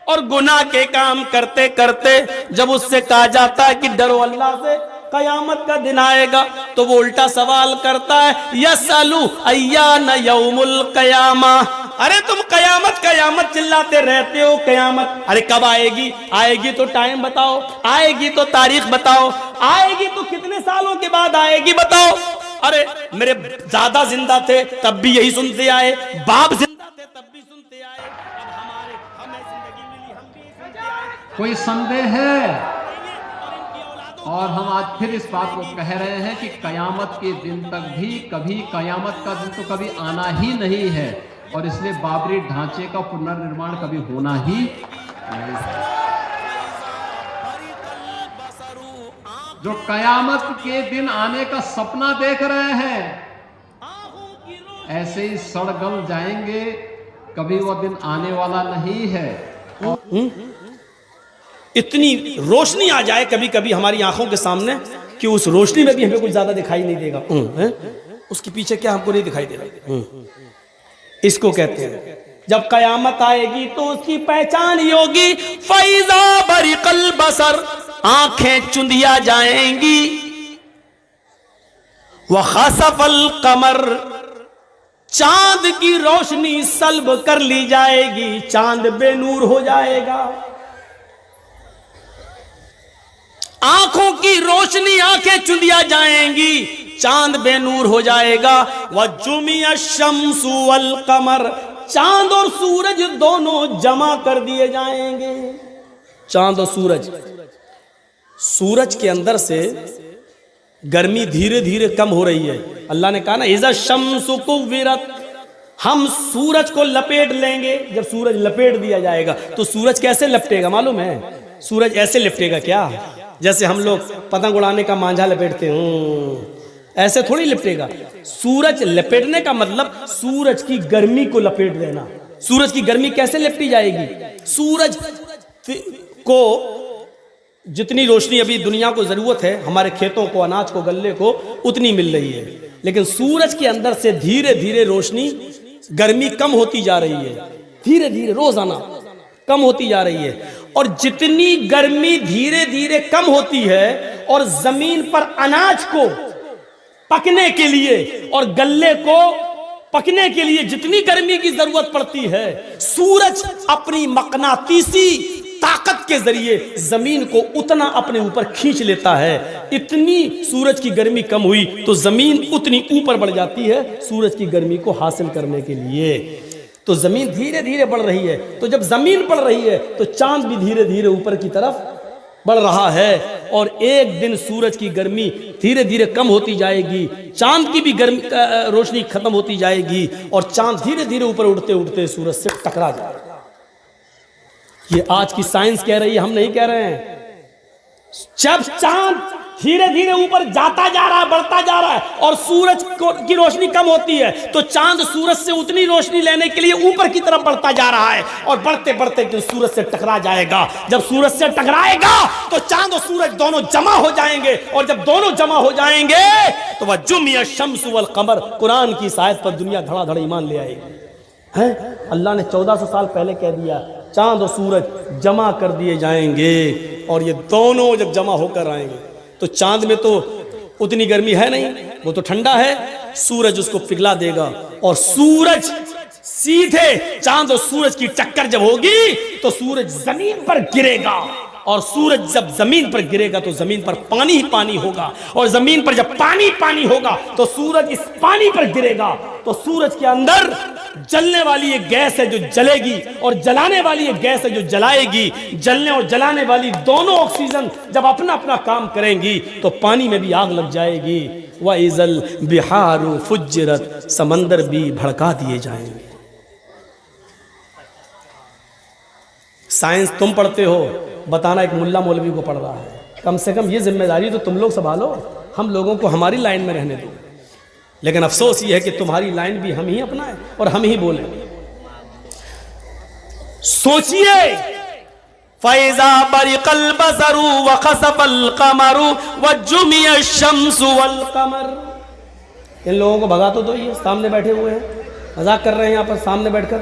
اور گناہ کے کام کرتے کرتے جب اس سے کہا جاتا ہے کہ ڈرو اللہ سے، قیامت کا دن آئے گا، تو وہ الٹا سوال کرتا ہے یسألو ایان یوم القیامہ، ارے تم قیامت قیامت چلاتے رہتے ہو، قیامت ارے کب آئے گی؟ آئے گی تو ٹائم بتاؤ، آئے گی تو تاریخ بتاؤ، آئے گی تو کتنے سالوں کے بعد آئے گی بتاؤ۔ ارے میرے دادا زندہ تھے تب بھی یہی سنتے آئے، باپ زندہ تھے تب بھی سنتے آئے، اب ہمیں زندگی ملی ہم بھی سنتے آئے۔ کوئی سندے ہے؟ اور ہم آج پھر اس بات کو کہہ رہے ہیں کہ قیامت کے دن تک بھی کبھی قیامت کا دن تو کبھی آنا ہی نہیں ہے، اور اس لیے بابری ڈھانچے کا پنرنرمان کبھی ہونا ہی نہیں ہے۔ جو قیامت کے دن آنے کا سپنا دیکھ رہے ہیں ایسے ہی سڑ گل جائیں گے، کبھی وہ دن آنے والا نہیں ہے۔ اتنی روشنی آ جائے کبھی کبھی ہماری آنکھوں کے سامنے کہ اس روشنی میں بھی ہمیں کچھ زیادہ دکھائی نہیں دے گا، اس کے پیچھے کیا ہم کو نہیں دکھائی دے رہا۔ اس کو کہتے ہیں جب قیامت آئے گی تو اس کی پہچان ہی ہوگی، فَإِذَا بَرِقَ الْبَصَرُ، آنکھیں چندیا جائیں گی، وَخَسَفَ الْقَمَرُ، چاند کی روشنی سلب کر لی جائے گی، چاند بے نور ہو جائے گا، آنکھوں کی روشنی آنکھیں چندیا جائیں گی، چاند بے نور ہو جائے گا، وَجُمِعَ الشَّمْسُ وَالْقَمَرُ، چاند اور سورج دونوں جمع کر دیے جائیں گے۔ چاند اور سورج، سورج کے اندر سے گرمی دھیرے دھیرے کم ہو رہی ہے۔ اللہ نے کہا نا اِذَا الشَّمْسُ كُوِّرَتْ، ہم سورج کو لپیٹ لیں گے۔ جب سورج لپیٹ دیا جائے گا تو سورج کیسے لپٹے گا معلوم ہے؟ سورج ایسے لپٹے گا کیا؟ جیسے ہم لوگ پتنگ اڑانے کا مانجھا لپیٹتے ہیں، ایسے تھوڑی لپٹے گا۔ سورج لپیٹنے کا مطلب سورج کی گرمی کو لپیٹ دینا۔ سورج کی گرمی کیسے لپٹی جائے گی؟ سورج کو جتنی روشنی ابھی دنیا کو ضرورت ہے، ہمارے کھیتوں کو، اناج کو، غلے کو، اتنی مل رہی ہے، لیکن سورج کے اندر سے دھیرے دھیرے روشنی، گرمی کم ہوتی جا رہی ہے، دھیرے دھیرے روزانہ کم ہوتی جا رہی ہے۔ اور جتنی گرمی دھیرے دھیرے کم ہوتی ہے اور زمین پر اناج کو پکنے کے لیے اور غلے کو پکنے کے لیے جتنی گرمی کی ضرورت پڑتی ہے، سورج اپنی مقناطیسی طاقت کے ذریعے زمین کو اتنا اپنے اوپر کھینچ لیتا ہے۔ اتنی سورج کی گرمی کم ہوئی تو زمین اتنی اوپر بڑھ جاتی ہے سورج کی گرمی کو حاصل کرنے کے لیے۔ تو زمین دھیرے دھیرے بڑھ رہی ہے، تو جب زمین بڑھ رہی ہے تو چاند بھی دھیرے دھیرے اوپر کی طرف بڑھ رہا ہے، اور ایک دن سورج کی گرمی دھیرے دھیرے کم ہوتی جائے گی، چاند کی بھی گرمی روشنی ختم ہوتی جائے گی، اور چاند دھیرے دھیرے اوپر اڑتے اڑتے سورج سے ٹکرا جائے گا۔ یہ آج کی سائنس کہہ رہی ہے، ہم نہیں کہہ رہے ہیں۔ جب چاند دھیرے دھیرے اوپر جاتا جا رہا ہے، بڑھتا جا رہا ہے، اور سورج کی روشنی کم ہوتی ہے، تو چاند سورج سے اتنی روشنی لینے کے لیے اوپر کی طرف بڑھتا جا رہا ہے، اور بڑھتے بڑھتے سورج سے ٹکرا جائے گا۔ جب سورج سے ٹکرائے گا تو چاند اور سورج دونوں جمع ہو جائیں گے، اور جب دونوں جمع ہو جائیں گے تو وَجُمِعَ الشَّمْسُ وَالْقَمَرُ، قرآن کی اس آیت پر دنیا دھڑا دھڑ ایمان لے آئے گی۔ اللہ نے 1400 سال پہلے کہہ دیا چاند اور سورج جمع کر دیے جائیں گے، اور یہ دونوں جب جمع ہو کر آئیں گے تو چاند میں تو اتنی گرمی ہے نہیں، وہ تو ٹھنڈا ہے، سورج اس کو پگھلا دے گا، اور سورج سیدھے چاند اور سورج کی ٹکر جب ہوگی تو سورج زمین پر گرے گا، اور سورج جب زمین پر گرے گا تو زمین پر پانی ہی پانی ہوگا، اور زمین پر جب پانی پانی ہوگا تو سورج اس پانی پر گرے گا، تو سورج کے اندر جلنے والی ایک گیس ہے جو جلے گی، اور جلانے والی ایک گیس ہے جو جلائے گی۔ جلنے اور جلانے والی دونوں آکسیجن جب اپنا اپنا کام کریں گی تو پانی میں بھی آگ لگ جائے گی۔ وَإِذَا الْبِحَارُ فُجِّرَتْ، سمندر بھی بھڑکا دیے جائیں گے۔ سائنس تم پڑھتے ہو، بتانا ایک ملا مولوی کو پڑھ رہا ہے، کم سے کم یہ ذمہ داری تو تم لوگ سنبھالو، ہم لوگوں کو ہماری لائن میں رہنے دو۔ لیکن افسوس یہ ہے کہ تمہاری لائن بھی ہم ہی اپنائیں اور ہم ہی بولیں۔ سوچئے فَإِذَا بَرِقَ الْبَصَرُ وَخَسَفَ الْقَمَرُ وَجُمِعَ الشَّمْسُ وَالْقَمَرُ۔ ان لوگوں کو بھگا تو دو، یہ سامنے بیٹھے ہوئے ہیں، مذاق کر رہے ہیں یہاں پر سامنے بیٹھ کر۔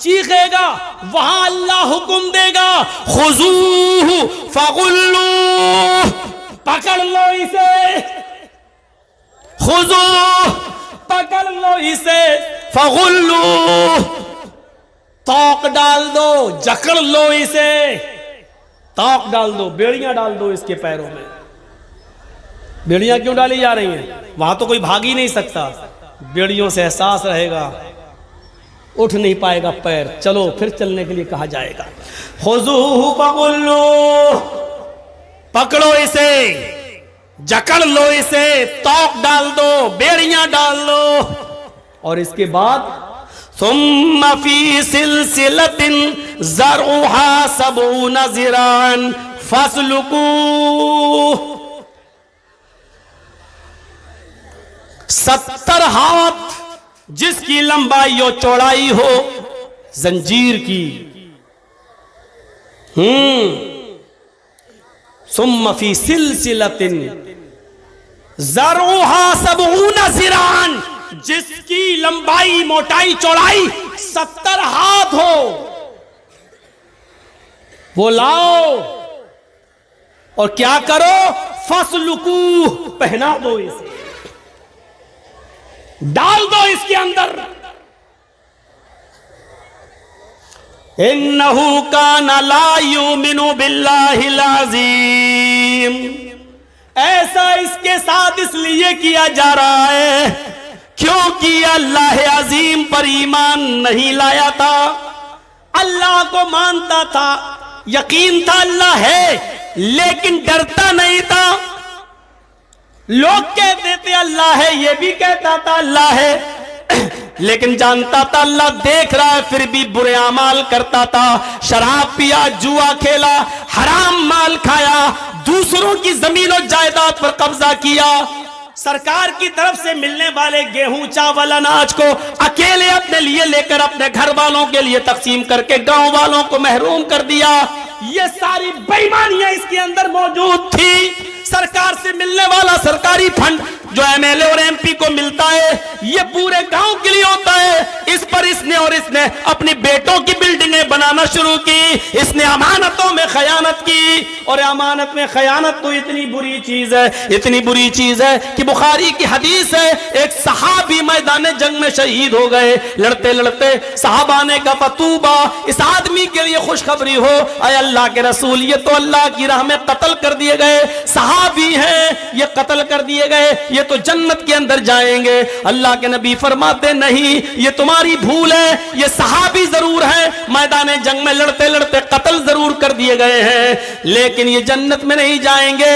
چیخے گا وہاں اللہ حکم دے گا خذوہ فغلوہ، پکڑ لو اسے، خذوہ پکڑ لو اسے، فغلوہ توق ڈال دو، جکڑ لو اسے، توق ڈال دو، بیڑیاں ڈال دو اس کے پیروں میں۔ بیڑیاں کیوں ڈالی جا رہی ہیں؟ وہاں تو کوئی بھاگ ہی نہیں سکتا، بیڑیوں سے احساس رہے گا، اٹھ نہیں پائے گا پیر، چلو پھر چلنے کے لیے کہا جائے گا خذوہ فغلوہ، پکڑو اسے، جکڑ لو اسے، توق ڈال دو، بیڑیاں ڈال دو، اور اس کے بعد ثم فی سلسلۃ ذرعھا 70 ذراعا فاسلکوہ، 70 ہاتھ جس کی لمبائی و چوڑائی ہو زنجیر کی، ثم فی سلسلۃ ذرعھا 70 ذراعا، جس کی لمبائی موٹائی چوڑائی 70 ہاتھ ہو، وہ لاؤ اور کیا کرو، فاسلکوہ پہنا دو اسے، ڈال دو اس کے اندر، انہ کان لا یؤمن باللہ العظیم، ایسا اس کے ساتھ اس لیے کیا جا رہا ہے کیونکہ اللہ عظیم پر ایمان نہیں لایا تھا، اللہ کو مانتا تھا، یقین تھا اللہ ہے، لیکن ڈرتا نہیں تھا۔ لوگ کہتے تھے اللہ ہے، یہ بھی کہتا تھا اللہ ہے، لیکن جانتا تھا اللہ دیکھ رہا ہے، پھر بھی برے اعمال کرتا تھا، شراب پیا، جوا کھیلا، حرام مال کھایا، دوسروں کی زمین و جائیداد پر قبضہ کیا، سرکار کی طرف سے ملنے والے گیہوں چاول اناج کو اکیلے اپنے لیے لے کر اپنے گھر والوں کے لیے تقسیم کر کے گاؤں والوں کو محروم کر دیا۔ یہ ساری بے ایمانیاں اس کے اندر موجود تھی۔ سرکار سے ملنے والا سرکاری فنڈ جو ایم ایل اے اور ایم پی کو ملتا ہے یہ پورے گاؤں کے لیے ہوتا ہے، اس پر اس نے اپنی بیٹوں کی بلڈنگیں بنانا شروع کی، اس نے امانتوں میں خیانت کی، اور امانت میں خیانت تو اتنی بری چیز ہے، اتنی بری چیز ہے کہ بخاری کی حدیث ہے، ایک صحابی میدان جنگ میں شہید ہو گئے، لڑتے لڑتے صحابہ نے کہا فتوبہ، اس آدمی کے لیے خوشخبری ہو، اے اللہ کے رسول یہ تو اللہ کی راہ میں قتل کر دیے گئے صحابی ہیں، یہ قتل کر دیے گئے، یہ تو جنت کے اندر جائیں گے۔ اللہ کے نبی فرماتے نہیں، یہ تمہاری بھول ہے، یہ صحابی ضرور ہے، میدان جنگ میں لڑتے لڑتے قتل ضرور کر دیے گئے ہیں، لیکن یہ جنت میں نہیں جائیں گے،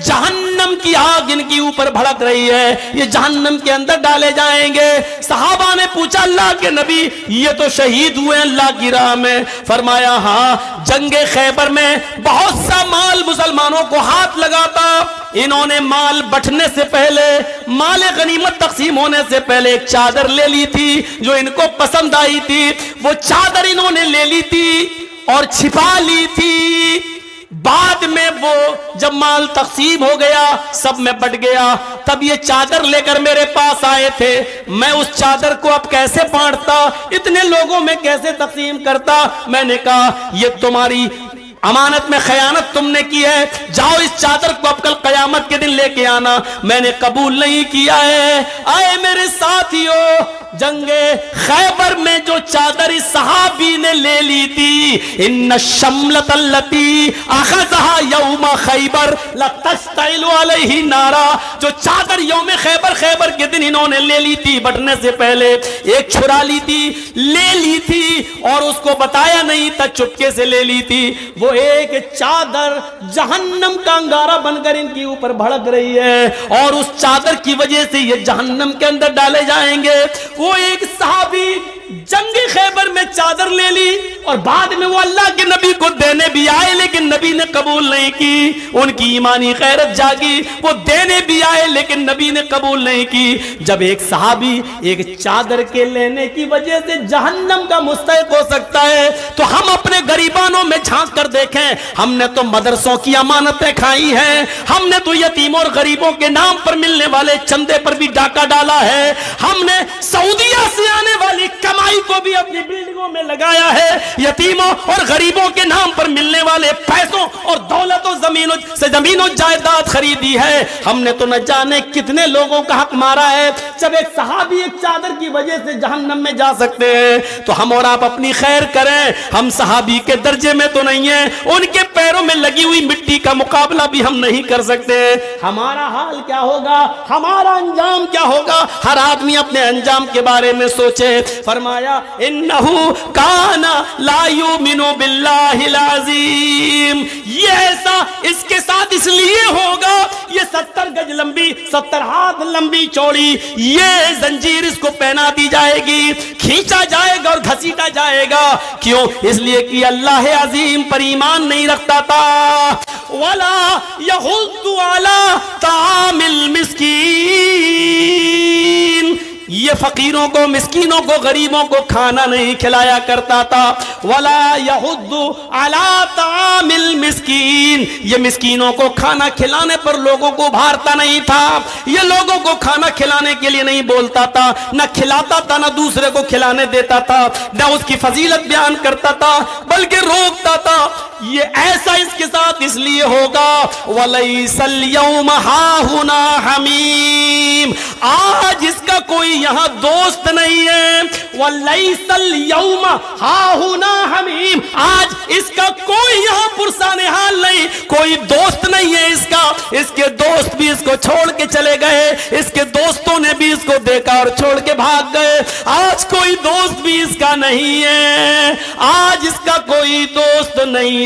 جہنم کی آگ ان کی اوپر بھڑک رہی ہے، یہ جہنم کے اندر ڈالے جائیں گے۔ صحابہ نے پوچھا اللہ کے نبی یہ تو شہید ہوئے اللہ کی راہ میں، فرمایا ہاں، جنگ خیبر میں بہت سا مال مسلمانوں کو ہاتھ لگاتا، انہوں نے مال بٹنے سے پہلے، مال غنیمت تقسیم ہونے سے پہلے ایک چادر لے لی تھی جو ان کو پسند آئی تھی، وہ چادر انہوں نے لے لی تھی اور چھپا لی تھی، بعد میں وہ جب مال تقسیم ہو گیا سب میں بٹ گیا، تب یہ چادر لے کر میرے پاس آئے تھے، میں اس چادر کو اب کیسے بانٹتا، اتنے لوگوں میں کیسے تقسیم کرتا، میں نے کہا یہ تمہاری امانت میں خیانت تم نے کی ہے، جاؤ اس چادر کو اب کل قیامت کے دن لے کے آنا، میں نے قبول نہیں کیا ہے۔ آئے میرے ساتھیو، جنگ خیبر میں جو چادر اس صحابی نے لے لی تھی، ان الشملۃ التی اخذها یوم خیبر لتشتعل علیہ نارا، جو چادر یوم خیبر کے دن انہوں نے لے لی تھی بٹنے سے پہلے، ایک چھڑا لی تھی، لے لی تھی اور اس کو بتایا نہیں تھا، چپکے سے لے لی تھی، وہ ایک چادر جہنم کا انگارہ بن کر ان کے اوپر بھڑک رہی ہے، اور اس چادر کی وجہ سے یہ جہنم کے اندر ڈالے جائیں گے۔ وہ ایک صحابی جنگ خیبر میں چادر لے لی اور بعد میں وہ اللہ کے نبی کو دینے بھی آئے، لیکن نبی نے قبول نہیں کی، ان کی ایمانی غیرت جاگی، وہ دینے بھی آئے لیکن نبی نے قبول نہیں کی۔ جب ایک صحابی ایک چادر کے لینے کی وجہ سے جہنم کا مستحق ہو سکتا ہے تو ہم اپنے غریبان خزانوں میں جھانک کر دیکھیں، ہم نے تو مدرسوں کی امانتیں کھائی ہیں، ہم نے تو یتیموں اور غریبوں کے نام پر ملنے والے چندے پر بھی ڈاکہ ڈالا ہے، ہم نے سعودیہ سے آنے والی کمائی کو بھی اپنی بلڈنگوں میں لگایا ہے، یتیموں اور غریبوں کے نام پر ملنے والے پیسوں اور دولت و زمین و جائیداد خریدی ہے، ہم نے تو نہ جانے کتنے لوگوں کا حق مارا ہے۔ جب ایک صحابی ایک چادر کی وجہ سے جہنم میں جا سکتے ہیں تو ہم اور آپ اپنی خیر کریں، ہم صحابی کے درجے میں تو نہیں ہیں، ان کے پیروں میں لگی ہوئی مٹی کا مقابلہ بھی ہم نہیں کر سکتے۔ ہمارا حال کیا ہوگا، ہمارا انجام کیا ہوگا، ہر آدمی اپنے انجام کے بارے میں سوچے۔ فرمایا انہو کان لا یؤمن باللہ العظیم، یہ ایسا اس کے ساتھ اس لیے ہوگا، یہ 70 گج لمبی 70 ہاتھ لمبی چوڑی یہ زنجیر اس کو پہنا دی جائے گی، کھینچا جائے گا اور گھسیٹا جائے گا، کیوں؟ اس لیے کہ اللہ عظیم پر ایمان نہیں رکھتا تھا۔ وَلَا يَحُضُّ عَلَىٰ طَعَامِ الْمِسْكِينِ، یہ فقیروں کو، مسکینوں کو، غریبوں کو کھانا نہیں کھلایا کرتا تھا۔ وَلَا يَحُضُّ عَلَىٰ طَعَامِ الْمِسْكِينِ، یہ مسکینوں کو کھانا کھلانے پر لوگوں کو ابھارتا نہیں تھا، یہ لوگوں کو کھانا کھلانے کے لیے نہیں بولتا تھا، نہ کھلاتا تھا، نہ دوسرے کو کھلانے دیتا تھا، نہ اس کی فضیلت بیان کرتا تھا، بلکہ روکتا تھا۔ یہ ایسا اس کے ساتھ اس لیے ہوگا وَلَيْسَ الْيَوْمَ هَاهُنَا حَمِيمٌ، آج اس کا کوئی یہاں دوست نہیں ہے۔ وَلَيْسَ الْيَوْمَ هَاهُنَا حَمِيمٌ، آج اس کا کوئی یہاں پرسان حال نہیں، کوئی دوست نہیں ہے اس کا، اس کے دوست بھی اس کو چھوڑ کے چلے گئے، اس کے دوستوں نے بھی اس کو دیکھا اور چھوڑ کے بھاگ گئے، آج کوئی دوست بھی اس کا نہیں ہے، آج اس کا کوئی دوست نہیں ہے۔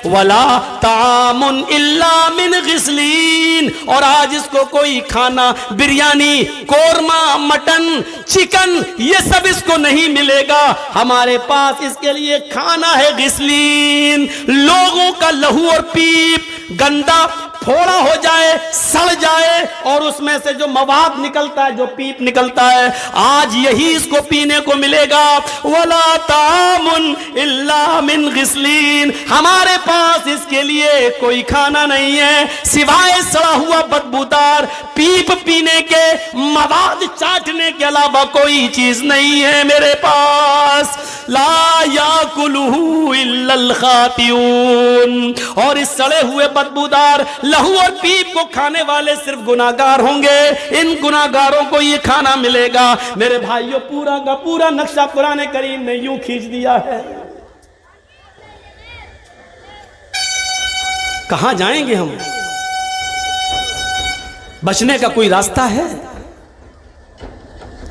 وَلَا طَعَامٌ إِلَّا مِنْ غِسْلِينَ، اور آج اس کو کوئی کھانا، بریانی، قورمہ، مٹن، چکن، یہ سب اس کو نہیں ملے گا، ہمارے پاس اس کے لیے کھانا ہے غسلین، لوگوں کا لہو اور پیپ گندا پھوڑا ہو جائے، سڑ جائے، اور اس میں سے جو مواد نکلتا ہے، جو پیپ نکلتا ہے، آج یہی اس کو پینے کو ملے گا۔ وَلَا طَعَامٌ إِلَّا مِنْ غِسْلِينَ، ہمارے پاس اس کے لیے کوئی کھانا نہیں ہے سوائے سڑا ہوا بدبودار پیپ پینے کے، مواد چاٹنے کے علاوہ کوئی چیز نہیں ہے میرے پاس۔ لا یاکلہ الا الخاطئون، اور اس سڑے ہوئے بدبودار لہو اور پیپ کو کھانے والے صرف گناہگار ہوں گے، ان گناہگاروں کو یہ کھانا ملے گا۔ میرے بھائیوں، پورا کا پورا نقشہ قرآن کریم نے یوں کھینچ دیا ہے۔ کہاں جائیں گے ہم؟ بچنے کا کوئی راستہ ہے؟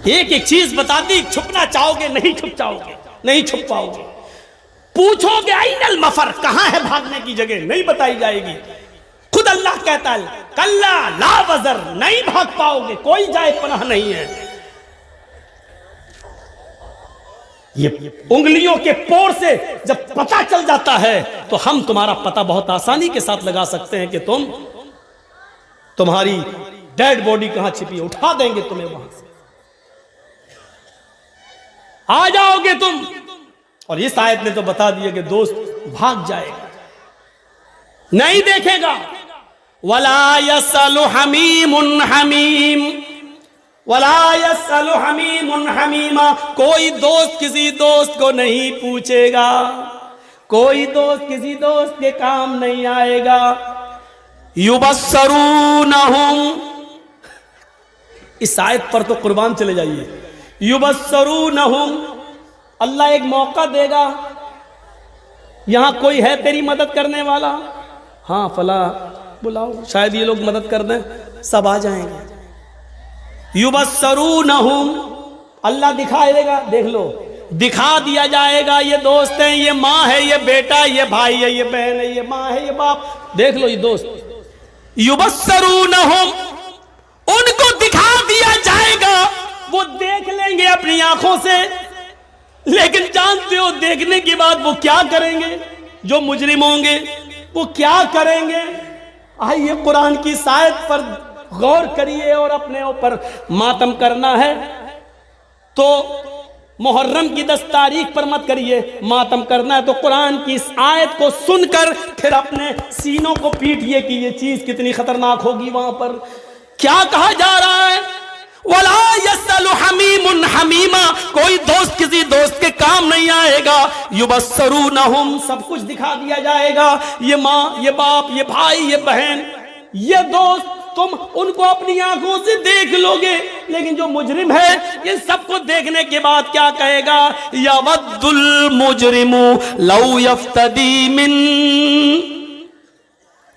ایک ایک چیز بتا دی، چھپنا چاہو گے نہیں چھپ جاؤ گے، نہیں چھپ پاؤ گے۔ پوچھو گے این المفر، کہاں ہے بھاگنے کی جگہ، نہیں بتائی جائے گی۔ خود اللہ کہتا ہے کلا لا وزر، نہیں بھاگ پاؤ گے، کوئی جائے پناہ نہیں ہے۔ یہ انگلیوں کے پور سے جب پتہ چل جاتا ہے تو ہم تمہارا پتہ بہت آسانی کے ساتھ لگا سکتے ہیں کہ تمہاری ڈیڈ باڈی کہاں چھپی ہے، اٹھا دیں گے تمہیں وہاں سے، آ جاؤ گے تم۔ اور اس آیت نے تو بتا دیا کہ دوست بھاگ جائے گا، نہیں دیکھے گا۔ وَلَا يَسْأَلُ حَمِيمٌ حَمِيمٌ، وَلَا يَسْأَلُ حَمِيمٌ حَمِيمًا، کوئی دوست کسی دوست کو نہیں پوچھے گا، کوئی دوست کسی دوست کے کام نہیں آئے گا۔ يُبَصَّرُونَهُمْ، اس آیت پر تو قربان چلے جائیے۔ يُبَصَّرُونَهُمْ، اللہ ایک موقع دے گا، یہاں کوئی ہے تیری مدد کرنے والا؟ ہاں فلاں بلاؤ، شاید یہ لوگ مدد کر دیں، سب آ جائیں گے۔ یبصرونہم، اللہ دکھائے دے گا، دیکھ لو، دکھا دیا جائے گا، یہ دوست ہیں، یہ ماں ہے، یہ بیٹا، یہ بھائی ہے، یہ بہن ہے، یہ ماں ہے، یہ باپ، دیکھ لو یہ دوست۔ یبصرونہم، ان کو دکھا دیا جائے گا، وہ دیکھ لیں گے اپنی آنکھوں سے، لیکن جانتے ہو دیکھنے کے بعد وہ کیا کریں گے؟ جو مجرم ہوں گے وہ کیا کریں گے؟ آئیے قرآن کی آیت پر غور کریے اور اپنے اوپر ماتم کرنا ہے تو محرم کی 10 تاریخ پر مت کریے، ماتم کرنا ہے تو قرآن کی اس آیت کو سن کر پھر اپنے سینوں کو پیٹیے کہ یہ چیز کتنی خطرناک ہوگی وہاں پر۔ کیا کہا جا رہا ہے؟ وَلَا يَسْأَلُ حَمِيمٌ حَمِيمًا، کوئی دوست کسی دوست کے کام نہیں آئے گا۔ يُبَصَّرُونَهُمْ، سب کچھ دکھا دیا جائے گا، یہ ماں، یہ باپ، یہ بھائی، یہ بہن، یہ دوست، تم ان کو اپنی آنکھوں سے دیکھ لو گے، لیکن جو مجرم ہے یہ سب کو دیکھنے کے بعد کیا کہے گا؟ یود المجرم لو یفتدی من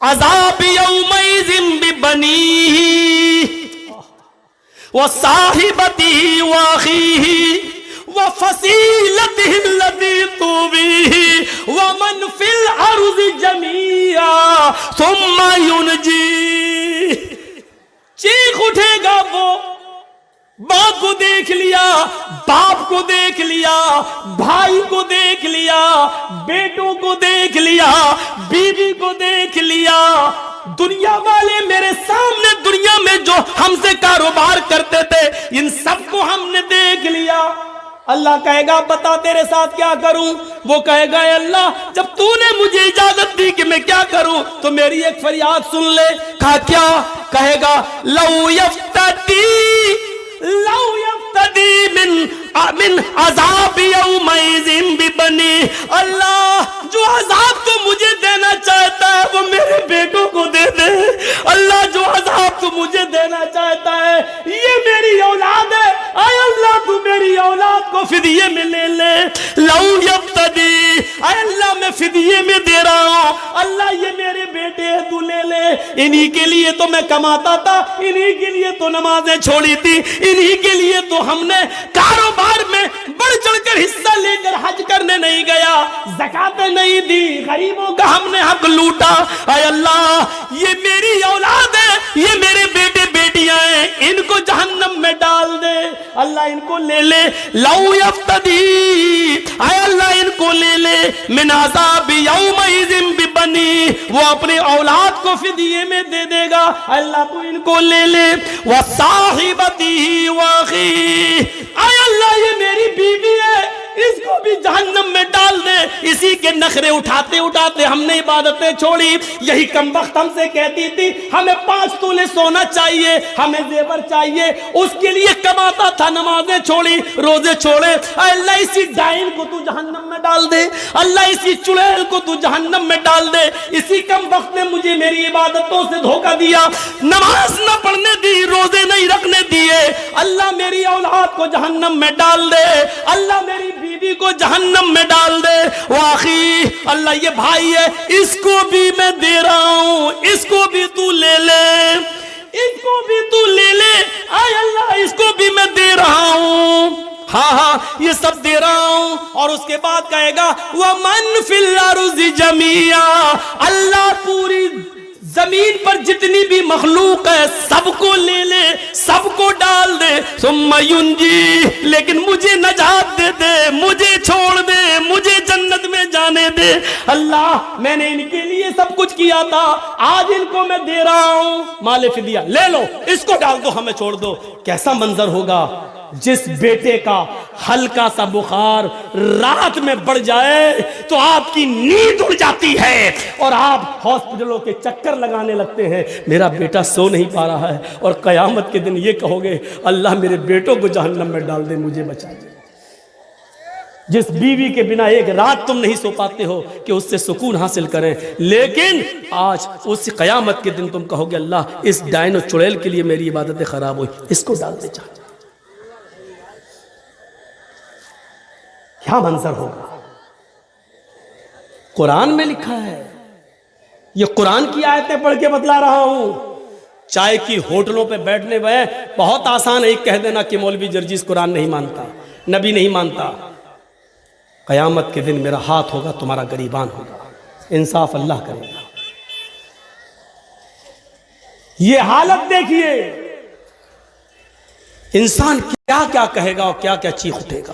عذاب یومئذ ببنیہ وصاحبتہ واخیہ وفصیلتہ التی تؤویہ ومن فی الارض جمیعا ثم ینجیہ۔ چیخ اٹھے گا وہ، ماں کو دیکھ لیا، باپ کو دیکھ لیا، بھائی کو دیکھ لیا، بیٹوں کو دیکھ لیا، بیوی کو دیکھ لیا، دنیا والے میرے سامنے دنیا میں جو ہم سے کاروبار کرتے تھے ان سب کو ہم نے دیکھ لیا۔ اللہ کہے گا بتا تیرے ساتھ کیا کروں؟ وہ کہے گا اے اللہ جب تو نے مجھے اجازت دی کہ میں کیا کروں تو میری ایک فریاد سن لے۔ کہا کیا؟ کہے گا لو یفتدی من عذاب یومئذ ببنی، اللہ جو عذاب تو مجھے دینا چاہتا ہے وہ میرے بیٹوں کو دے دے، اللہ جو عذاب تو مجھے دینا چاہتا ہے یہ میری اولاد ہے، اے اللہ تو میری اولاد کو فدیے میں لے لے۔ لو یفتدی، اے اللہ میں فدیے میں دے رہا ہوں، اللہ یہ میرے بیٹے ہیں تو لے لے، انہی کے لیے تو میں کماتا تھا، انہی کے لیے تو نمازیں چھوڑی تھی، انہی کے لیے تو ہم نے کاروبار میں بڑھ چڑھ کر حصہ لے کر حج کرنے نہیں گیا، زکاتیں نہیں دی، غریبوں کا ہم نے حق لوٹا۔ اے اللہ یہ میری اولاد ہے، یہ میرے بیٹے بیٹیاں ہیں، ان کو جہنم میں ڈال دے، اللہ ان کو لے لے۔ لو یفتدی، اے اللہ ان کو لے لے، من عذاب یومئذ ببنی، وہ اپنے اولاد کو فدیے میں دے دے گا، اللہ تو ان کو لے لے۔ وصاحبتہ واخیہ، اے اللہ یہ میری بیوی ہے اس کو بھی جہنم میں ڈال دے۔ اسی کے نخرے اٹھاتے اٹھاتے ہم نے عبادتیں چھوڑی، یہی کمبخت ہم سے کہتی تھی ہمیں 5 تولے سونا چاہیے، ہمیں زیور چاہیے، اس کے لیے کماتا تھا، نمازیں چھوڑی، روزے چھوڑے۔ اے اللہ اسی ڈائن کو تو جہنم میں ڈال دے، اللہ اسی چڑیل کو تو جہنم میں ڈال دے، اسی کمبخت نے مجھے میری عبادتوں سے دھوکہ دیا، نماز نہ پڑھنے دی، روزے نہیں رکھنے دیے، اللہ میری اولاد کو جہنم میں ڈال دے، اللہ میری بیوی کو جہنم میں ڈال دے۔ واخی، اللہ یہ بھائی ہے اس کو بھی میں دے رہا ہوں، اس کو بھی تو لے لے، اس کو بھی تو لے لے، اے اللہ اس کو بھی میں دے رہا ہوں، ہاں ہاں یہ سب دے رہا ہوں۔ اور اس کے بعد کہے گا وَمَنْ فِي الْأَرْضِ جَمِيعًا، اللہ پوری زمین پر جتنی بھی مخلوق ہے سب کو لے لے، سب کو ڈال دے، ثم ینجی، لیکن مجھے نجات دے دے، مجھے چھوڑ دے، مجھے جنت میں جانے دے۔ اللہ میں نے ان کے لیے سب کچھ کیا تھا، آج ان کو میں دے رہا ہوں، مال فدیہ لے لو، اس کو ڈال دو، ہمیں چھوڑ دو۔ کیسا منظر ہوگا جس بیٹے کا ہلکا سا بخار رات میں بڑھ جائے تو آپ کی نیند اڑ جاتی ہے اور آپ ہاسپٹلوں کے چکر لگانے لگتے ہیں، میرا بیٹا سو نہیں پا رہا ہے، اور قیامت کے دن یہ کہو گے اللہ میرے بیٹوں کو جہنم میں ڈال دے، مجھے بچا دے۔ جس بیوی کے بنا ایک رات تم نہیں سو پاتے ہو کہ اس سے سکون حاصل کریں، لیکن آج اس قیامت کے دن تم کہو گے اللہ اس ڈائن و چڑیل کے لیے میری عبادتیں خراب ہوئی، اس کو ڈال دے جا۔ کیا منظر ہوگا؟ قرآن میں لکھا ہے، یہ قرآن کی آیتیں پڑھ کے بتلا رہا ہوں۔ چائے کی ہوٹلوں پہ بیٹھنے میں بہت آسان ہے ایک کہہ دینا کہ مولوی جرجیس قرآن نہیں مانتا، نبی نہیں مانتا۔ قیامت کے دن میرا ہاتھ ہوگا، تمہارا گریبان ہوگا، انصاف اللہ کرے گا۔ یہ حالت دیکھیے، انسان کیا کیا کہے گا اور کیا کیا چیخ اٹھے گا،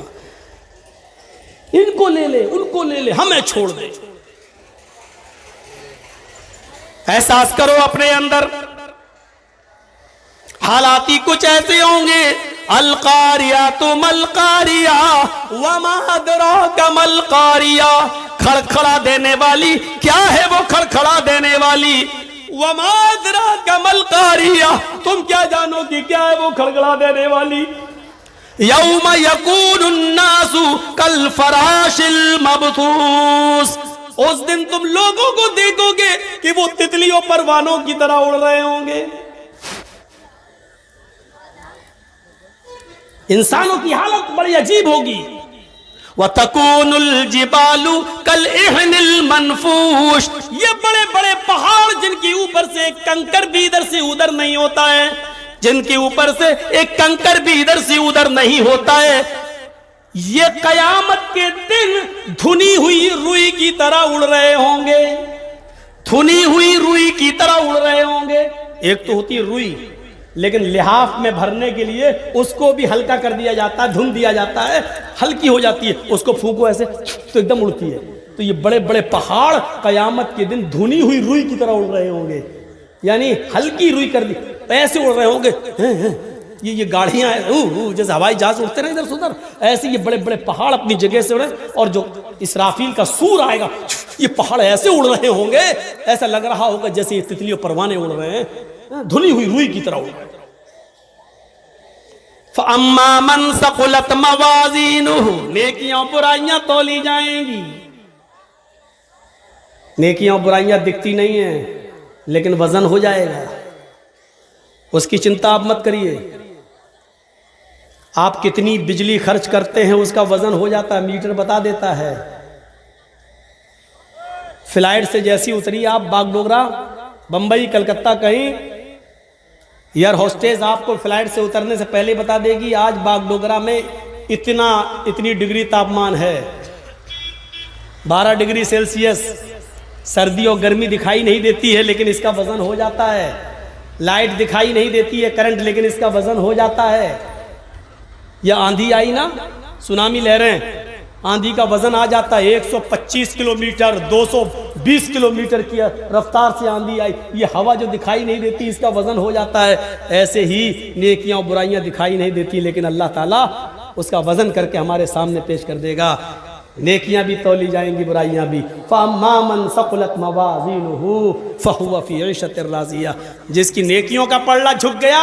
ان کو لے لے، ان کو لے لے، ہمیں چھوڑ دے۔ احساس کرو اپنے اندر، حالات ہی کچھ ایسے ہوں گے القاریہ تو ملقاریہ وما ادراک ملقاریہ، کھڑکھڑا دینے والی کیا ہے وہ کھڑکھڑا دینے والی، وما ادراک ملقاریہ تم کیا جانو کہ کیا ہے وہ کھڑکھڑا دینے والی، یوم یکون الناس کالفراش المبثوث، اس دن تم لوگوں کو دیکھو گے کہ وہ تتلیوں پروانوں کی طرح اڑ رہے ہوں گے۔ انسانوں کی حالت بڑی عجیب ہوگی۔ وَتَكُونُ الْجِبَالُ كَالْإِحْنِ الْمَنْفُوشِ، یہ بڑے بڑے پہاڑ جن کے اوپر سے ایک کنکر بھی ادھر سے ادھر نہیں ہوتا ہے، جن کے اوپر سے ایک کنکر بھی ادھر سے ادھر نہیں ہوتا ہے، یہ قیامت کے دن دھنی ہوئی روئی کی طرح اڑ رہے ہوں گے، دھنی ہوئی روئی کی طرح اڑ رہے ہوں گے۔ ایک تو ہوتی روئی، لیکن لحاف میں بھرنے کے لیے اس کو بھی ہلکا کر دیا جاتا ہے، دھن دیا جاتا ہے، ہلکی ہو جاتی ہے، اس کو پھونکو ایسے تو ایک دم اڑتی ہے۔ تو یہ بڑے بڑے پہاڑ قیامت کے دن دھنی ہوئی روئی کی طرح اڑ رہے ہوں گے، یعنی ہلکی روئی کر دی ایسے اڑ رہے ہوں گے، یہ گاڑیاں جیسے ہوائی جہاز اڑتے رہے ادھر سے ادھر، ایسے یہ بڑے بڑے پہاڑ اپنی جگہ سے اڑے، اور جو اسرافیل کا سور آئے گا یہ پہاڑ ایسے اڑ رہے ہوں گے، ایسا لگ رہا ہوگا جیسے یہ تتلیوں پروانے اڑ رہے ہیں، دھلی ہوئی روئی کی طرح اڑ رہے ہیں۔ فَأَمَّا مَنْ ثَقُلَتْ مَوَازِينُهُ، نیکیاں برائیاں تولی جائیں گی۔ نیکیاں برائیاں دکھتی نہیں ہیں لیکن وزن ہو جائے گا، اس کی چنتا آپ مت کریے۔ آپ کتنی بجلی خرچ کرتے ہیں اس کا وزن ہو جاتا ہے، میٹر بتا دیتا ہے۔ فلائٹ سے جیسی اتری آپ باگڈوگرا، بمبئی، کلکتہ کہیں، ایئر ہوسٹیس آپ کو فلائٹ سے اترنے سے پہلے بتا دے گی آج باگڈوگرا میں اتنی ڈگری تاپمان ہے، 12 ڈگری سیلسیس، سردی اور گرمی دکھائی نہیں دیتی ہے لیکن اس کا وزن ہو جاتا ہے، لائٹ دکھائی نہیں دیتی ہے کرنٹ لیکن اس کا وزن ہو جاتا ہے۔ یا آندھی آئی نا، سونامی لہریں، آندھی کا وزن آ جاتا ہے 125 کلومیٹر 220 کلومیٹر کی رفتار سے آندھی آئی، یہ ہوا جو دکھائی نہیں دیتی اس کا وزن ہو جاتا ہے۔ ایسے ہی نیکیاں اور برائیاں دکھائی نہیں دیتی لیکن اللہ تعالیٰ اس کا وزن کر کے ہمارے سامنے پیش کر دے گا۔ نیکیاں بھی تولی جائیں گی، برائیاں بھی۔ فَأَمَّا مَنْ ثَقُلَتْ مَوَازِينُهُ فَهُوَ فِي عِيشَةٍ رَاضِيَةٍ، جس کی نیکیوں کا پلڑا جھک گیا،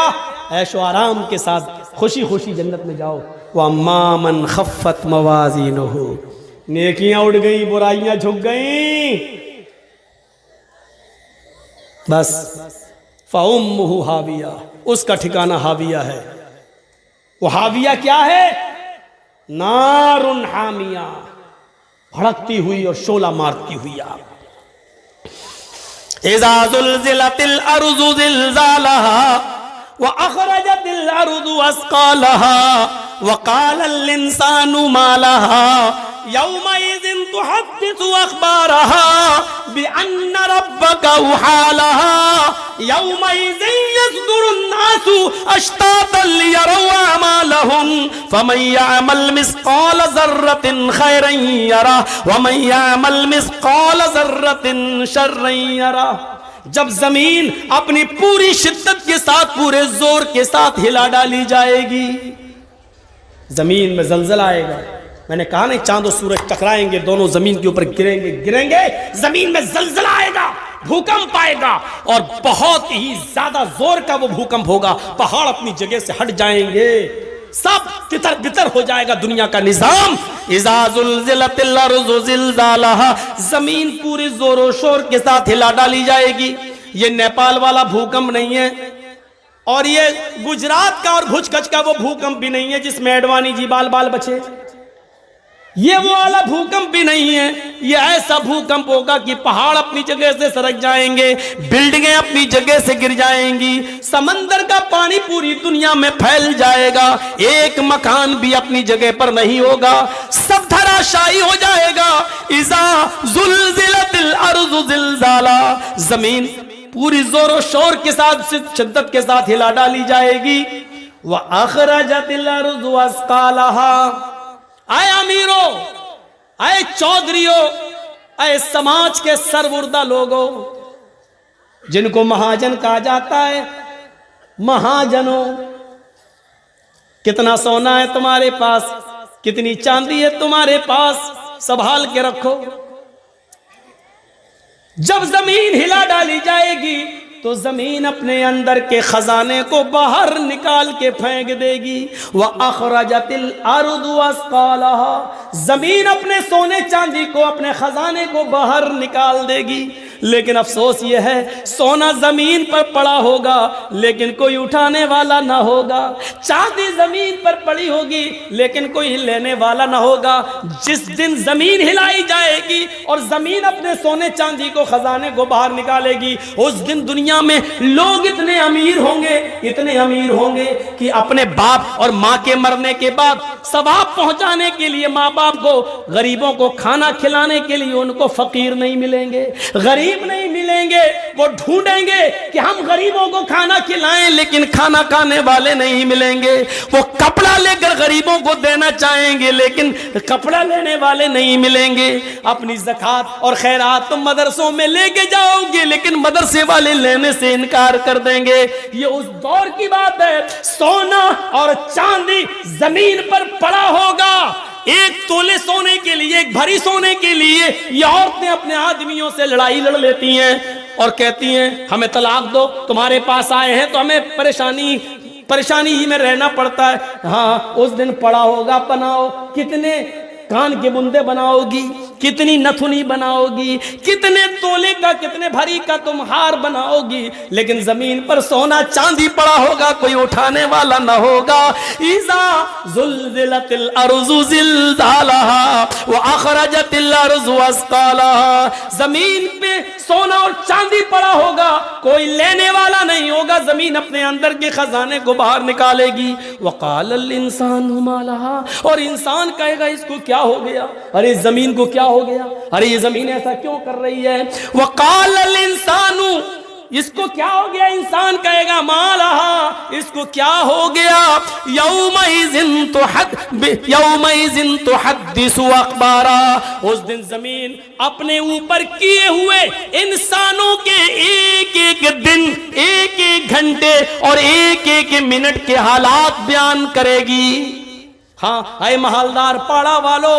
عیش و آرام کے ساتھ خوشی خوشی جنت میں جاؤ۔ وَأَمَّا مَنْ خَفَّتْ مَوَازِينُهُ، نیکیاں اڑ گئیں، برائیاں جھک گئیں، بس فَأُمُّهُ حَاوِيَةٌ، اس کا ٹھکانہ حاویہ ہے۔ وہ حاویہ کیا ہے؟ نار حامیہ، بھڑکتی ہوئی اور شعلہ مارتی ہوئی آگ۔ اذا زلزلت الارض زلزالها واخرجت الارض اثقالها وقال الانسان ما لها يومئذ تحدث اخبارها بان ربك اوحى لها يومئذ يصدر الناس اشتاتا ليروا اعمالهم فمن يعمل مثقال ذرة خيرا يره ومن يعمل مثقال ذرة شرا يره۔ جب زمین اپنی پوری شدت کے ساتھ، پورے زور کے ساتھ ہلا ڈالی جائے گی، زمین میں زلزلہ آئے گا۔ میں نے کہا نہیں، چاند و سورج ٹکرائیں گے، دونوں زمین کے اوپر گریں گے، زمین میں زلزلہ آئے گا، بھوکمپ آئے گا، اور بہت ہی زیادہ زور کا وہ بھوکمپ ہوگا، پہاڑ اپنی جگہ سے ہٹ جائیں گے، سب تتر بتر ہو جائے گا دنیا کا نظام۔ اذا زلزلت الارض زلزالها، زمین پوری زور و شور کے ساتھ ہلا ڈالی جائے گی۔ یہ نیپال والا بھوکمپ نہیں ہے، اور یہ گجرات کا اور بھوج کچھ کا وہ بھوکمپ بھی نہیں ہے جس میں ایڈوانی جی بال بچے، یہ وہ والا بھوکمپ بھی نہیں ہے۔ یہ ایسا بھوکمپ ہوگا کہ پہاڑ اپنی جگہ سے سرک جائیں گے، بلڈنگیں اپنی جگہ سے گر جائیں گی، سمندر کا پانی پوری دنیا میں پھیل جائے گا، ایک مکان بھی اپنی جگہ پر نہیں ہوگا، سب دھراشائی ہو جائے گا۔ اذا زلزلت الارض زلزالها، زمین پوری زور و شور کے ساتھ، شدت کے ساتھ ہلا ڈالی جائے گی۔ وَأَخْرَجَتِ الْأَرْضُ أَثْقَالَهَا، اے امیرو، اے چودھریو، اے سماج کے سربردہ لوگوں جن کو مہاجن کہا جاتا ہے، مہاجنوں، کتنا سونا ہے تمہارے پاس، کتنی چاندی ہے تمہارے پاس، سنبھال کے رکھو۔ جب زمین ہلا ڈالی جائے گی تو زمین اپنے اندر کے خزانے کو باہر نکال کے پھینک دے گی۔ وَأَخْرَجَتِ الْأَرْضُ أَثْقَالَهَا، زمین اپنے سونے چاندی کو، اپنے خزانے کو باہر نکال دے گی۔ لیکن افسوس یہ ہے سونا زمین پر پڑا ہوگا لیکن کوئی اٹھانے والا نہ ہوگا، چاندی زمین پر پڑی ہوگی لیکن کوئی لینے والا نہ ہوگا۔ جس دن زمین ہلائی جائے گی اور زمین اپنے سونے چاندی کو، خزانے کو باہر نکالے گی، اس دن دنیا میں لوگ اتنے امیر ہوں گے، اتنے امیر ہوں گے کہ اپنے باپ اور ماں کے مرنے کے بعد ثواب پہنچانے کے لیے ماں باپ کو، غریبوں کو کھانا کھلانے کے لیے ان کو فقیر نہیں ملیں گے، غریب نہیں ملیں گے۔ وہ ڈھونڈیں گے کہ ہم غریبوں کو کھانا کھلائیں لیکن کھانا کھانے والے نہیں ملیں گے۔ وہ کپڑا لے کر غریبوں کو دینا چاہیں گے لیکن کپڑا لینے والے نہیں ملیں گے۔ اپنی زکوٰۃ اور خیرات تم مدرسوں میں لے کے جاؤ گے لیکن مدرسے والے لینے سے انکار کر دیں گے۔ یہ اس دور کی بات ہے، سونا اور چاندی زمین پر پڑا ہوگا۔ ایک تولے سونے کے لیے، ایک بھری سونے کے لیے یہ عورتیں اپنے آدمیوں سے لڑائی لڑ لیتی ہیں اور کہتی ہیں ہمیں طلاق دو، تمہارے پاس آئے ہیں تو ہمیں پریشانی ہی میں رہنا پڑتا ہے۔ ہاں اس دن پڑا ہوگا، بناؤ، کتنے کان کے بندے بناؤ گی، کتنی نتھنی بناؤ گی، کتنے تولے کا، کتنے بھری کا تم ہار بناؤ گی، لیکن زمین پر سونا چاندی پڑا ہوگا، کوئی اٹھانے والا نہ ہوگا۔ اذا زلزلت الارض زلزالها واخرجت الارض اثقالها، زمین پہ سونا اور چاندی پڑا ہوگا، کوئی لینے والا نہیں ہوگا، زمین اپنے اندر کے خزانے کو باہر نکالے گی۔ وقال الانسان ما لها، اور انسان کہے گا اس کو کیا ہو گیا، ارے زمین کو کیا ہو گیا، ارے یہ زمین ایسا کیوں کر رہی ہے۔ وقال الانسان، اس کو کیا ہو گیا، انسان کہے گا ما لہا، اس کو کیا ہو گیا۔ یومئذ تحدث اخبارا، اس دن زمین اپنے اوپر کیے ہوئے انسانوں کے ایک ایک دن، ایک ایک گھنٹے اور ایک ایک منٹ کے حالات بیان کرے گی۔ ہاں اے محلدار پاڑا والو،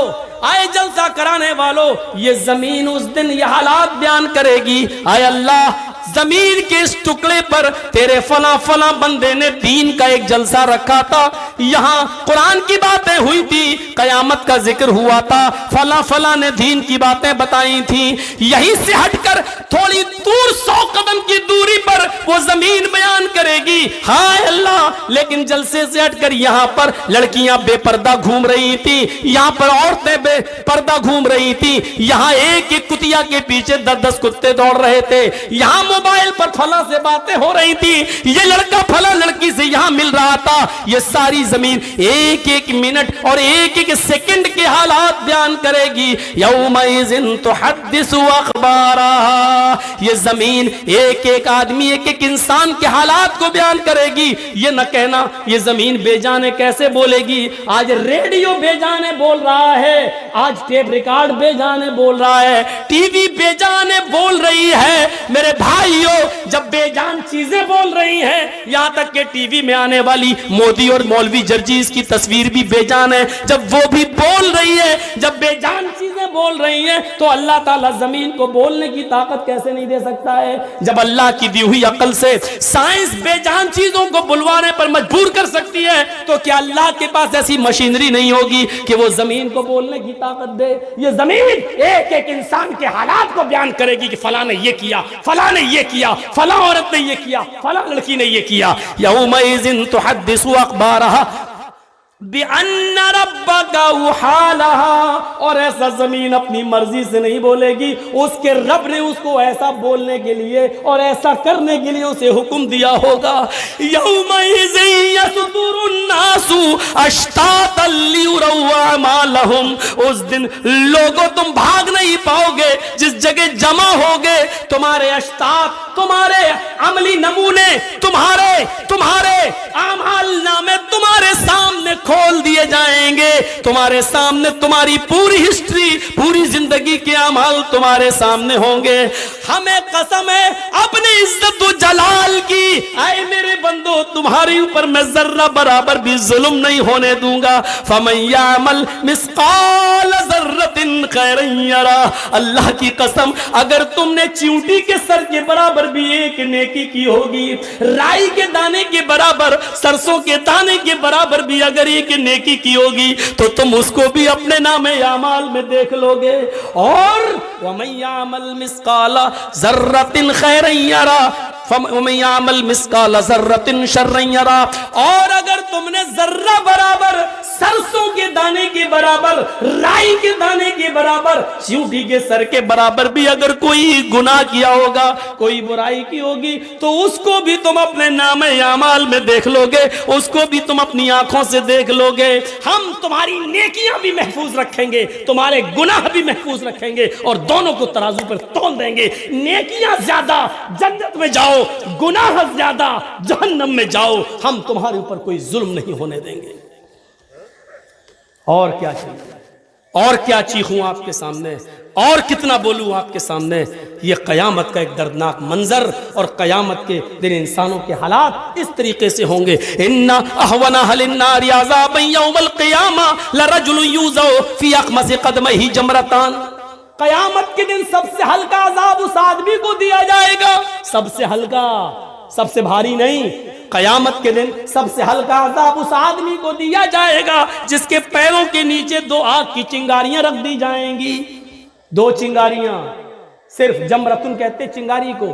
آئے جلسہ کرانے والو، یہ زمین اس دن یہ حالات بیان کرے گی۔ اے اللہ، زمین کے اس ٹکڑے پر تیرے فلاں فلاں بندے نے دین کا ایک جلسہ رکھا تھا، یہاں قرآن کی باتیں ہوئی تھی، قیامت کا ذکر ہوا تھا، فلاں فلاں نے دین کی باتیں بتائی تھیں، یہیں سے ہٹ کر تھوڑی دور 100 قدم کی دوری پر وہ زمین بیان کرے گی۔ ہاں اللہ، لیکن جلسے سے ہٹ کر یہاں پر لڑکیاں بے پردہ گھوم رہی تھی، یہاں پر عورتیں بے پردہ گھوم رہی تھی، یہاں ایک ایک کتیا کے پیچھے 10 کتے دوڑ رہے تھے، یہاں موبائل پر فلاں سے باتیں ہو رہی تھی، یہ لڑکا فلاں لڑکی سے یہاں مل رہا تھا۔ یہ ساری زمین ایک ایک منٹ اور ایک ایک سیکنڈ کے حالات بیان کرے گی۔ یومئذ تحدث اخبارها، یہ زمین ایک ایک آدمی، ایک ایک انسان کے حالات کو بیان کرے گی۔ یہ نہ کہنا یہ زمین بے جانے کیسے بولے گی، آج ریڈیو بے جانے بول رہا ہے، آج ٹیپ ریکارڈ بے جانے بول رہا ہے، ٹی وی بے جانے بول رہی ہے۔ میرے بھائیو، جب بے جان چیزیں بول رہی ہیں، یہاں تک کہ ٹی وی میں آنے والی مودی اور مولوی جرجیز کی تصویر بھی بے جان ہے، جب وہ بھی بول رہی ہے، جب بے جان چیزیں بول رہی ہیں تو اللہ تعالیٰ زمین کو بولنے کی طاقت کیسے نہیں دے سکتا ہے؟ جب اللہ کی دی ہوئی عقل سے سائنس بے جان چیزوں کو بلوانے پر مجبور کر سکتی ہے تو کیا اللہ کے پاس ایسی مشینری نہیں ہوگی کہ وہ زمین کو بولنے کی طاقت دے؟ یہ زمین ایک ایک انسان کے حالات کو بیان کرے گی کہ فلاں نے یہ کیا، فلاں نے یہ کیا، فلاں عورت نے یہ کیا، فلاں لڑکی نے یہ کیا۔ یومئذ تحدث اخبارها بِأَنَّ رَبَّكَ أَوْحَىٰ لَهَا، اور ایسا زمین اپنی مرضی سے نہیں بولے گی، اس کے رب نے اس کو ایسا بولنے کے لیے اور ایسا کرنے کے لیے اسے حکم دیا ہوگا۔ یومئذ یصدر الناس اشتاتا لیروا اعمالهم، اس دن لوگوں تم بھاگ نہیں پاؤ گے، جس جگہ جمع ہوگے تمہارے اشتات، تمہارے عملی نمونے، تمہارے اعمال نامے تمہارے سامنے کھول دیے جائیں گے، تمہارے سامنے تمہاری پوری ہسٹری، پوری زندگی کے اعمال تمہارے سامنے ہوں گے۔ ہمیں قسم ہے اپنی عزت و جلال کی، اے میرے بندو تمہارے اوپر میں ذرہ برابر بھی ظلم نہیں ہونے دوں گا۔ فَمَن يَعْمَلْ مِثْقَالَ ذَرَّةٍ خَيْرًا يَرَهُ، اللہ کی قسم اگر تم نے چیونٹی کے سر کے برابر بھی ایک نیکی کی ہوگی، رائی کے دانے کے برابر، سرسوں کے دانے کے برابر بھی اگر ایک نیکی کی ہوگی تو تم اس کو بھی اپنے نام اعمال میں دیکھ لو گے۔ اور وَمَن يَعْمَلْ مِثْقَالَ ذَرَّةٍ خَيْرًا يَرَهُ وَمَن يَعْمَلْ مِثْقَالَ ذَرَّةٍ شَرًّا يَرَهُ، اور اگر تم نے ذرہ برابر، سرسوں کے دانے کے برابر، رائی کے دانے کے برابر، چیونٹی کے سر کے برابر بھی اگر کوئی گناہ کیا ہوگا، کوئی برائی کی ہوگی تو اس کو بھی تم اپنے نام اعمال میں دیکھ لو گے، اس کو بھی تم اپنی آنکھوں سے دیکھ لو گے۔ ہم تمہاری نیکیاں بھی محفوظ رکھیں گے، تمہارے گناہ بھی محفوظ رکھیں گے، اور دونوں کو ترازو پر تول دیں گے۔ نیکیاں زیادہ جنت میں جاؤ، گناہ زیادہ جہنم میں جاؤ، ہم تمہارے اوپر کوئی ظلم نہیں ہونے دیں گے۔ اور کیا چاہیے، اور کیا چیخوں آپ کے سامنے، اور کتنا بولوں آپ کے سامنے۔ یہ قیامت کا ایک دردناک منظر، اور قیامت کے دن انسانوں کے حالات اس طریقے سے ہوں گے۔ ان اهون اهل النار عذابا يوم القيامه لرجل يوزع في اخمص قدمه جمرتان، قیامت کے دن سب سے ہلکا عذاب اس آدمی کو دیا جائے گا، سب سے ہلکا، سب سے بھاری نہیں، قیامت کے دن سب سے ہلکا عذاب اس آدمی کو دیا جائے گا جس کے پیروں کے نیچے 2 آگ کی چنگاریاں رکھ دی جائیں گی۔ 2 چنگاریاں، صرف جمرتن کہتے چنگاری کو،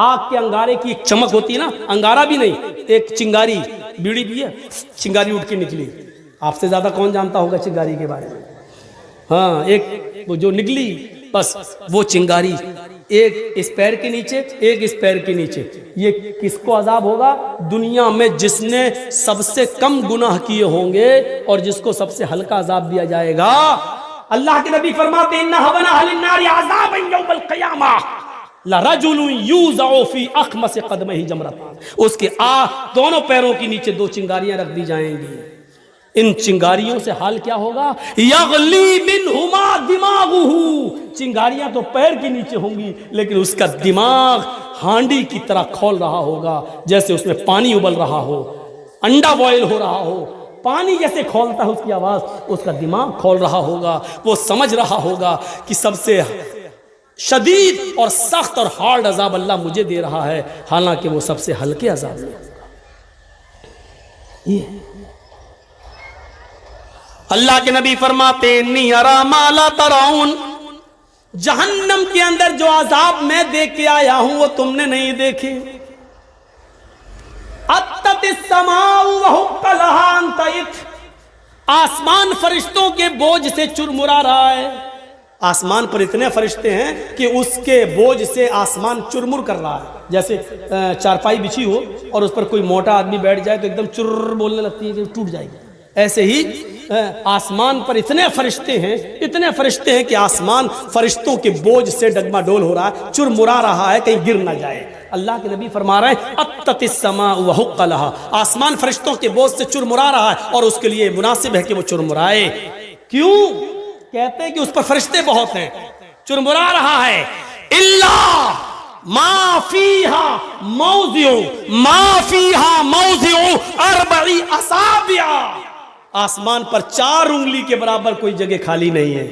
آگ کے انگارے کی ایک چمک ہوتی ہے نا، انگارہ بھی نہیں، ایک چنگاری، بیڑی بھی ہے، چنگاری اٹھ کے نکلی۔ آپ سے زیادہ کون جانتا ہوگا چنگاری کے بارے میں؟ ہاں، ایک وہ جو نکلی، بس وہ چنگاری، ایک اس پیر کے نیچے، ایک اس پیر کے نیچے۔ یہ کس کو عذاب ہوگا؟ دنیا میں جس نے سب سے کم گناہ کیے ہوں گے اور جس کو سب سے ہلکا عذاب دیا جائے گا۔ اللہ کے نبی فرماتے ہیں ان اهون اهل النار عذابا يوم القيامه لرجل يوزع في اخمص قدمه جمرتان، اس کے دونوں پیروں کے نیچے 2 چنگاریاں رکھ دی جائیں گی۔ ان چنگاریوں سے حال کیا ہوگا؟ یغلی منہما دماغہ، چنگاریاں تو پیر کے نیچے ہوں گی لیکن اس کا دماغ ہانڈی کی طرح کھول رہا ہوگا، جیسے اس میں پانی ابل رہا ہو، انڈا بوائل ہو رہا ہو، پانی جیسے کھولتا ہے اس کی آواز، اس کا دماغ کھول رہا ہوگا۔ وہ سمجھ رہا ہوگا کہ سب سے شدید اور سخت اور ہارڈ عذاب اللہ مجھے دے رہا ہے، حالانکہ وہ سب سے ہلکے عذاب میں ہوگا۔ یہ اللہ کے نبی فرماتے ہیں انی ارا ما لا ترون، جہنم کے اندر جو عذاب میں دیکھ کے آیا ہوں وہ تم نے نہیں دیکھے۔ اتت السماء وحق لها ان تئت، آسمان فرشتوں کے بوجھ سے چرمرا رہا ہے۔ آسمان پر اتنے فرشتے ہیں کہ اس کے بوجھ سے آسمان چرمر کر رہا ہے، جیسے چارپائی بچھی ہو اور اس پر کوئی موٹا آدمی بیٹھ جائے تو ایک دم چر بولنے لگتی ہے کہ ٹوٹ جائے گی، ایسے ہی آسمان پر اتنے فرشتے ہیں کہ آسمان فرشتوں کے بوجھ سے ڈگما ڈول ہو رہا ہے، چرمرا رہا ہے کہیں گر نہ جائے۔ اللہ کے نبی فرما رہے ہیں اتت السماء وحق لها، آسمان فرشتوں کے بوجھ سے چرمرا رہا ہے اور اس کے لیے مناسب ہے کہ وہ چرمرائے۔ کیوں؟ کہتے ہیں کہ اس پر فرشتے بہت ہیں، چرمرا رہا ہے۔ الا ما فیہا موضع 4 اصابع، آسمان پر 4 انگلی کے برابر کوئی جگہ خالی نہیں ہے۔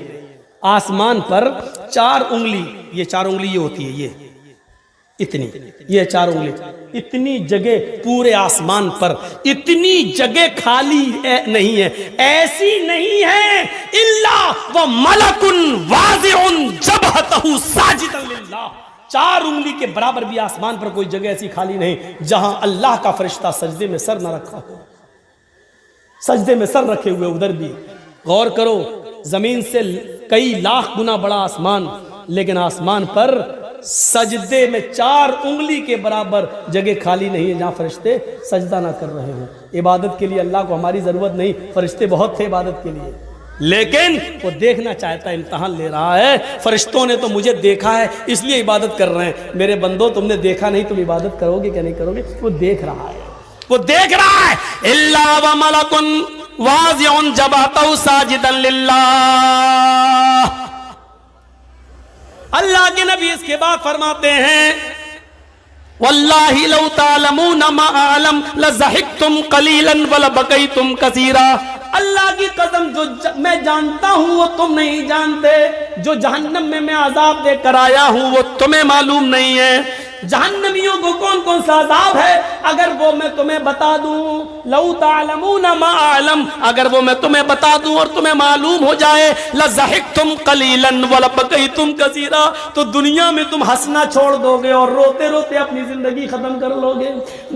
آسمان پر 4 انگلی، یہ 4 انگلی یہ ہوتی ہے، یہ اتنی، یہ 4 انگلی، اتنی جگہ پورے آسمان پر اتنی جگہ خالی نہیں ہے، ایسی نہیں ہے الا وملک واضع جبہتہ ساجدا للہ، 4 انگلی کے برابر بھی آسمان پر کوئی جگہ ایسی خالی نہیں جہاں اللہ کا فرشتہ سجدے میں سر نہ رکھا ہو، سجدے میں سر رکھے ہوئے ادھر بھی۔ غور کرو، زمین سے کئی لاکھ گنا بڑا آسمان، لیکن آسمان پر سجدے میں 4 انگلی کے برابر جگہ خالی نہیں ہے جہاں فرشتے سجدہ نہ کر رہے ہوں۔ عبادت کے لیے اللہ کو ہماری ضرورت نہیں، فرشتے بہت تھے عبادت کے لیے، لیکن وہ دیکھنا چاہتا ہے، امتحان لے رہا ہے۔ فرشتوں نے تو مجھے دیکھا ہے اس لیے عبادت کر رہے ہیں، میرے بندو تم نے دیکھا نہیں، تم عبادت کرو گے کہ نہیں کرو گے؟ وہ دیکھ رہا ہے، وہ دیکھ رہا ہے۔ الا وملک واضع جبهته ساجدا للہ۔ اللہ کے نبی اس کے بعد فرماتے ہیں واللہ لو تعلمون ما اعلم لضحکتم قلیلا ولبکیتم کثیرا۔ اللہ کی قسم جو میں جانتا ہوں وہ تم نہیں جانتے، جو جہنم میں عذاب دے کر آیا ہوں وہ تمہیں معلوم نہیں ہے۔ جہنمیوں کو کون کون سا عذاب ہے اگر وہ میں تمہیں بتا دوں، لو تعلمون ما اعلم، اگر وہ میں تمہیں بتا دوں اور تمہیں معلوم ہو جائے، لضحکتم قلیلا ولبکیتم کثیرا، تو دنیا میں تم ہنسنا چھوڑ دو گے اور روتے روتے اپنی زندگی ختم کر لو گے۔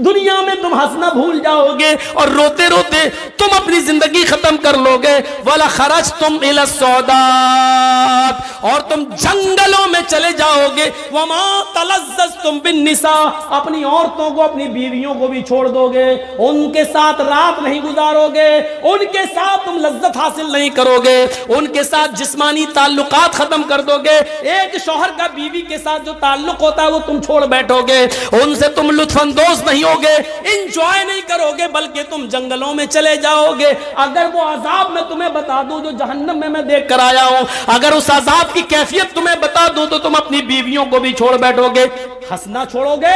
دنیا میں تم ہنسنا بھول جاؤ گے اور روتے روتے تم اپنی زندگی ختم کر لو گے۔ وَلَخَرَجْتُمْ إِلَى الصَّعُودَاتِ، اور تم جنگلوں میں چلے جاؤ گے۔ وَمَا تَلَذَّذْتُمْ بِالنِّسَاءِ، اپنی عورتوں کو اپنی بیویوں کو بھی چھوڑ دو گے، ان کے ساتھ رات نہیں گزارو گے، ان کے ساتھ تم لذت حاصل نہیں کرو گے، ان کے ساتھ جسمانی تعلقات ختم کر دو گے۔ ایک شوہر کا بیوی کے ساتھ جو تعلق ہوتا ہے وہ تم چھوڑ بیٹھو گے، ان سے تم لطف اندوز نہیں ہوگے، انجوائے نہیں کرو گے، بلکہ تم جنگلوں میں چلے جاؤ گے۔ اگر وہ عذاب میں تمہیں بتا دوں جو جہنم میں دیکھ کر آیا ہوں، اگر اس عذاب کی کیفیت تمہیں بتا دوں تو تم اپنی بیویوں کو بھی چھوڑ بیٹھو گے، ہنسنا چھوڑو گے،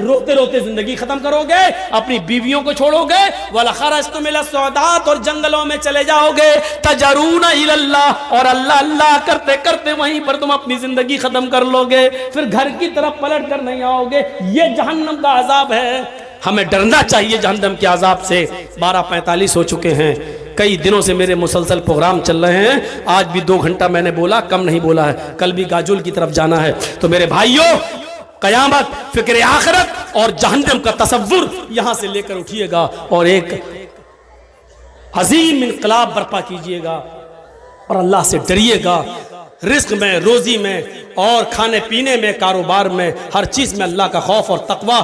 روتے روتے زندگی ختم کرو گے، اپنی بیویوں کو چھوڑو گے۔ وَلَخَرَجْتُمْ إِلَى الصَّعُودَاتِ، اور جنگلوں میں چلے جاؤ گے۔ تَجَرُونَ إِلَى اللَّهِ، اور اللہ اللہ کرتے کرتے وہیں پر تم اپنی زندگی ختم کر لو گے، پھر گھر کی طرف پلٹ کر نہیں آؤ گے۔ یہ جہنم کا عذاب ہے۔ ہمیں ڈرنا چاہیے جہنم کے عذاب سے۔ 12:45 ہو چکے ہیں، کئی دنوں سے میرے مسلسل پروگرام چل رہے ہیں، آج بھی 2 گھنٹہ میں نے بولا، کم نہیں بولا ہے، کل بھی گاجول کی طرف جانا ہے۔ تو میرے بھائیوں، قیامت، فکر آخرت اور جہنم کا تصور یہاں سے لے کر اٹھیے گا اور ایک عظیم انقلاب برپا کیجئے گا اور اللہ سے ڈریے گا۔ رزق میں، روزی میں اور کھانے پینے میں، کاروبار میں، ہر چیز میں اللہ کا خوف اور تقوی